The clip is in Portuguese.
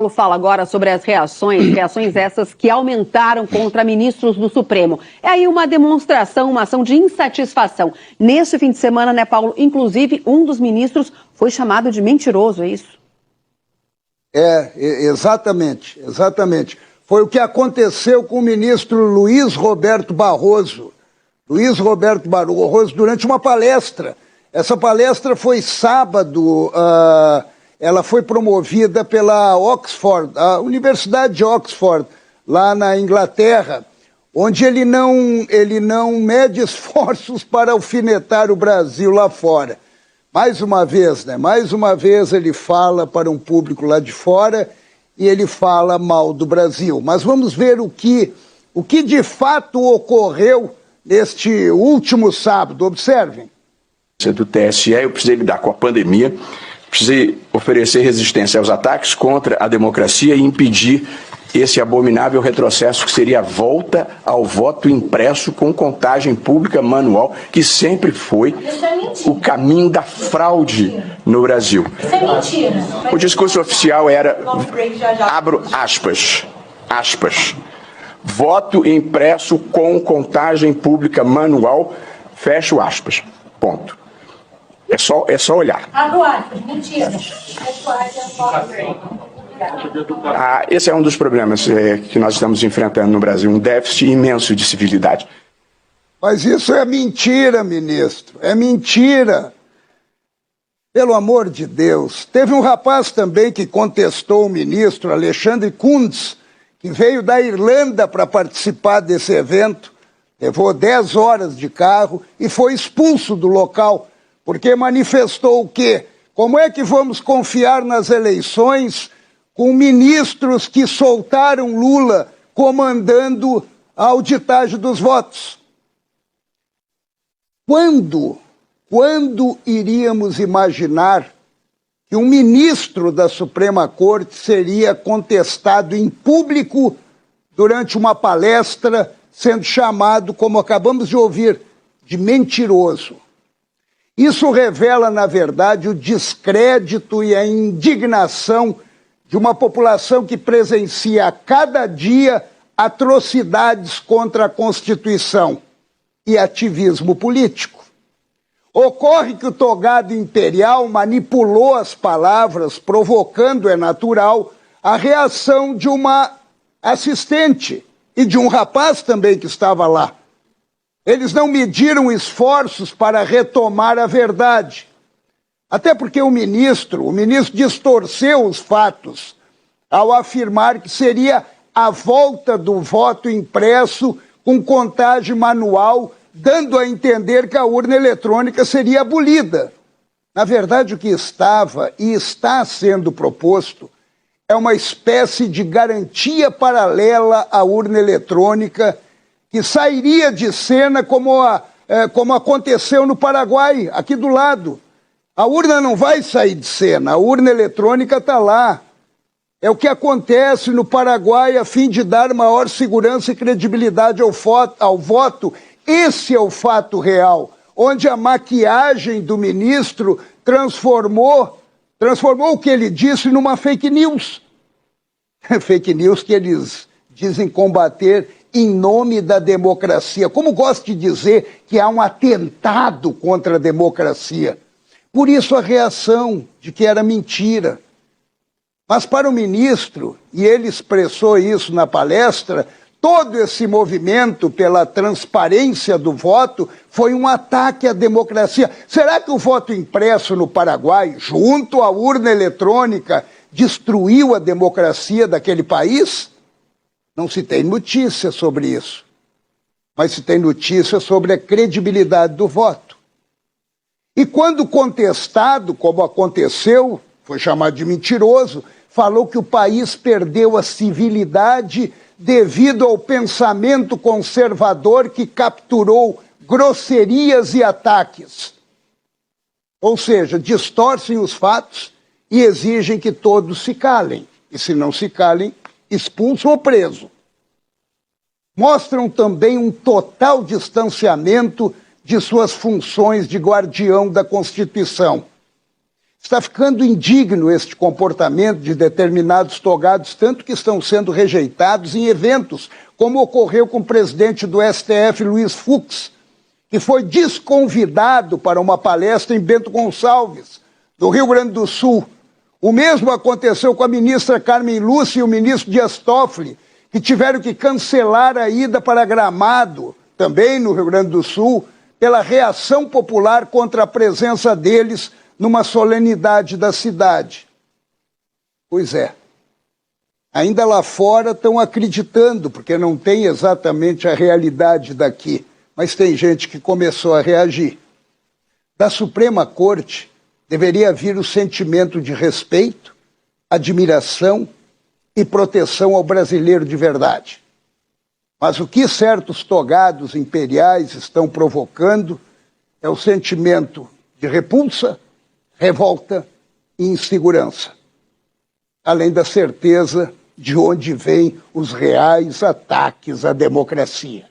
Fala agora sobre as reações essas que aumentaram contra ministros do Supremo. É aí uma demonstração, uma ação de insatisfação. Neste fim de semana, né, Paulo, inclusive um dos ministros foi chamado de mentiroso, é isso? Exatamente. Foi o que aconteceu com o ministro Luiz Roberto Barroso. Luiz Roberto Barroso, durante uma palestra. Essa palestra foi sábado, ela foi promovida pela Oxford, a Universidade de Oxford, lá na Inglaterra, onde ele não mede esforços para alfinetar o Brasil lá fora. Mais uma vez ele fala para um público lá de fora e ele fala mal do Brasil. Mas vamos ver o que de fato ocorreu neste último sábado. Observem. Do TSE, eu precisei lidar com a pandemia, precisei oferecer resistência aos ataques contra a democracia e impedir esse abominável retrocesso que seria a volta ao voto impresso com contagem pública manual, que sempre foi o caminho da fraude no Brasil. Isso é mentira. O discurso oficial era, abro aspas, voto impresso com contagem pública manual, fecho aspas, ponto. É só olhar. Abro aspas, mentira. Esse é um dos problemas que nós estamos enfrentando no Brasil, um déficit imenso de civilidade. Mas isso é mentira, ministro, é mentira. Pelo amor de Deus. Teve um rapaz também que contestou o ministro, Alexandre Kuntz, que veio da Irlanda para participar desse evento, levou 10 horas de carro e foi expulso do local, porque manifestou o quê? Como é que vamos confiar nas eleições com ministros que soltaram Lula comandando a auditagem dos votos? Quando iríamos imaginar que um ministro da Suprema Corte seria contestado em público durante uma palestra, sendo chamado, como acabamos de ouvir, de mentiroso? Isso revela, na verdade, o descrédito e a indignação de uma população que presencia a cada dia atrocidades contra a Constituição e ativismo político. Ocorre que o togado imperial manipulou as palavras, provocando, é natural, a reação de uma assistente e de um rapaz também que estava lá. Eles não mediram esforços para retomar a verdade. Até porque o ministro distorceu os fatos ao afirmar que seria a volta do voto impresso com contagem manual, dando a entender que a urna eletrônica seria abolida. Na verdade, o que estava e está sendo proposto é uma espécie de garantia paralela à urna eletrônica que sairia de cena como aconteceu no Paraguai, aqui do lado. A urna não vai sair de cena, a urna eletrônica está lá. É o que acontece no Paraguai a fim de dar maior segurança e credibilidade ao voto. Esse é o fato real, onde a maquiagem do ministro transformou o que ele disse numa fake news. Fake news que eles dizem combater em nome da democracia. Como gosto de dizer que há um atentado contra a democracia. Por isso a reação de que era mentira. Mas para o ministro, e ele expressou isso na palestra, todo esse movimento pela transparência do voto foi um ataque à democracia. Será que o voto impresso no Paraguai, junto à urna eletrônica, destruiu a democracia daquele país? Não se tem notícia sobre isso. Mas se tem notícia sobre a credibilidade do voto. E quando contestado, como aconteceu, foi chamado de mentiroso, falou que o país perdeu a civilidade devido ao pensamento conservador que capturou grosserias e ataques. Ou seja, distorcem os fatos e exigem que todos se calem. E se não se calem, expulso ou preso. Mostram também um total distanciamento de suas funções de guardião da Constituição. Está ficando indigno este comportamento de determinados togados, tanto que estão sendo rejeitados em eventos, como ocorreu com o presidente do STF, Luiz Fux, que foi desconvidado para uma palestra em Bento Gonçalves, do Rio Grande do Sul. O mesmo aconteceu com a ministra Carmen Lúcia e o ministro Dias Toffoli, que tiveram que cancelar a ida para Gramado, também no Rio Grande do Sul, pela reação popular contra a presença deles numa solenidade da cidade. Pois é. Ainda lá fora estão acreditando, porque não tem exatamente a realidade daqui, mas tem gente que começou a reagir. Da Suprema Corte deveria vir o sentimento de respeito, admiração e proteção ao brasileiro de verdade. Mas o que certos togados imperiais estão provocando é o sentimento de repulsa, revolta e insegurança, além da certeza de onde vêm os reais ataques à democracia.